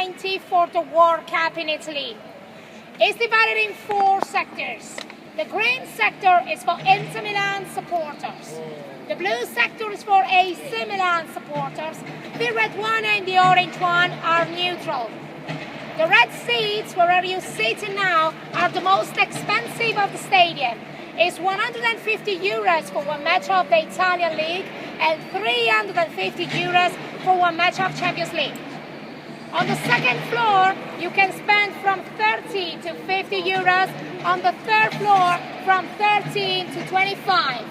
1990 for the World Cup in Italy. It's divided in 4 sectors. The green sector is for Inter Milan supporters. The blue sector is for AC Milan supporters. The red one and the orange one are neutral. The red seats, where you're sitting now, are the most expensive of the stadium. It's 150 euros for one match of the Italian League and 350 euros for one match of Champions League. On the second floor, you can spend from 30 to 50 euros. On the third floor, from 13 to 25.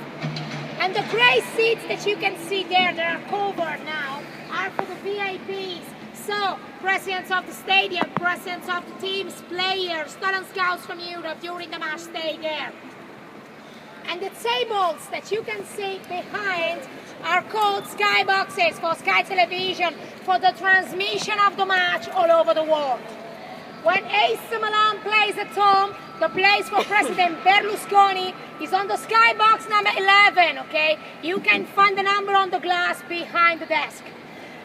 And the grey seats that you can see there that are covered now are for the VIPs. So, presidents of the stadium, presidents of the teams, players, talent scouts from Europe during the match stay there. And the tables that you can see behind are called sky boxes for Sky Television for the transmission of the match all over the world. When AC Milan plays at home, the place for President Berlusconi is on the skybox number 11, okay? You can find the number on the glass behind the desk.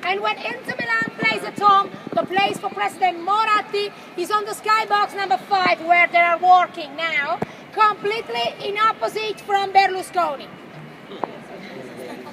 And when Inter Milan plays at home, the place for President Moratti is on the skybox number 5, where they are working now, completely in opposite from Berlusconi.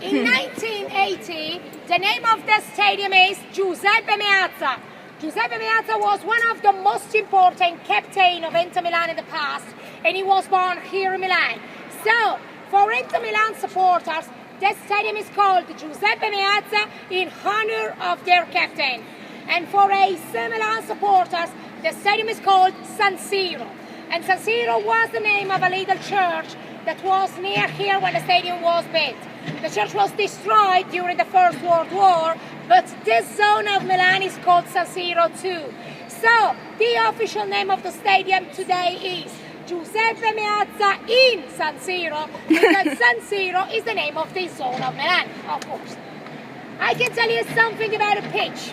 In 1980, the name of the stadium is Giuseppe Meazza. Giuseppe Meazza was one of the most important captain of Inter Milan in the past, and he was born here in Milan. So, for Inter Milan supporters, that stadium is called Giuseppe Meazza in honor of their captain. And for AC Milan supporters, the stadium is called San Siro. And San Siro was the name of a little church that was near here when the stadium was built. The church was destroyed during the First World War, but this zone of Milan is called San Siro too. So, the official name of the stadium today is Giuseppe Meazza in San Siro, because San Siro is the name of this zone of Milan, of course. I can tell you something about a pitch.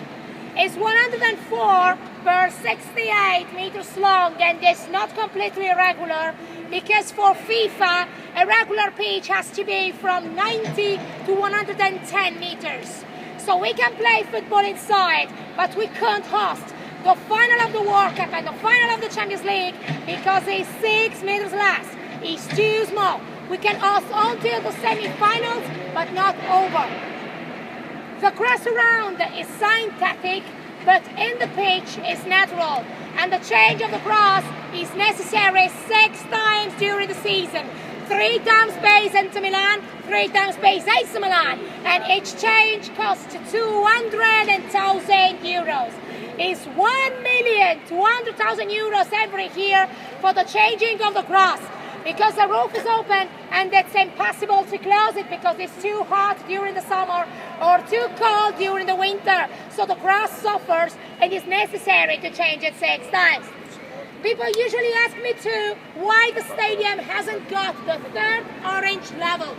It's 104 per 68 meters long, and it's not completely irregular, because for FIFA, a regular pitch has to be from 90 to 110 meters. So we can play football inside, but we can't host the final of the World Cup and the final of the Champions League because it's 6 meters less. It's too small. We can host until the semi-finals, but not over. The grass around is synthetic, but in the pitch is natural. And the change of the grass is necessary 6 times during the season. 3 times base Inter Milan, 3 times base AC Milan. And each change costs 200,000 euros. It's 1,200,000 euros every year for the changing of the grass. Because the roof is open and it's impossible to close it because it's too hot during the summer or too cold during the winter. So the grass suffers and it's necessary to change it 6 times. People usually ask me too why the stadium hasn't got the 3rd orange level.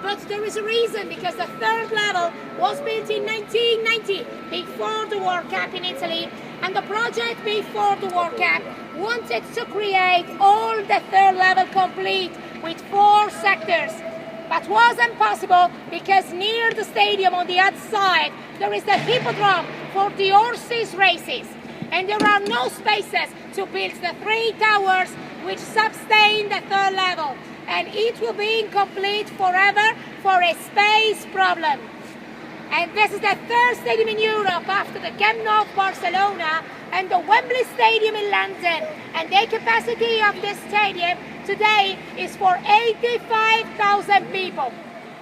But there is a reason, because the 3rd level was built in 1990, before the World Cup in Italy, and the project before the World Cup wanted to create all the 3rd level complete with 4 sectors. But wasn't possible because near the stadium on the other side there is the hippodrome for the horses races, and there are no spaces to build the 3 towers which sustain the 3rd level, and it will be incomplete forever for a space problem. And this is the 3rd stadium in Europe after the Camp Nou Barcelona and the Wembley Stadium in London, and the capacity of this stadium today is for 85,000 people.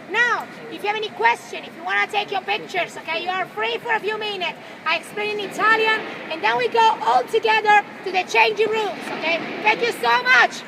Now, if you have any question, if you want to take your pictures, okay, you are free for a few minutes. I explain in Italian, and then we go all together to the changing rooms, okay? Thank you so much.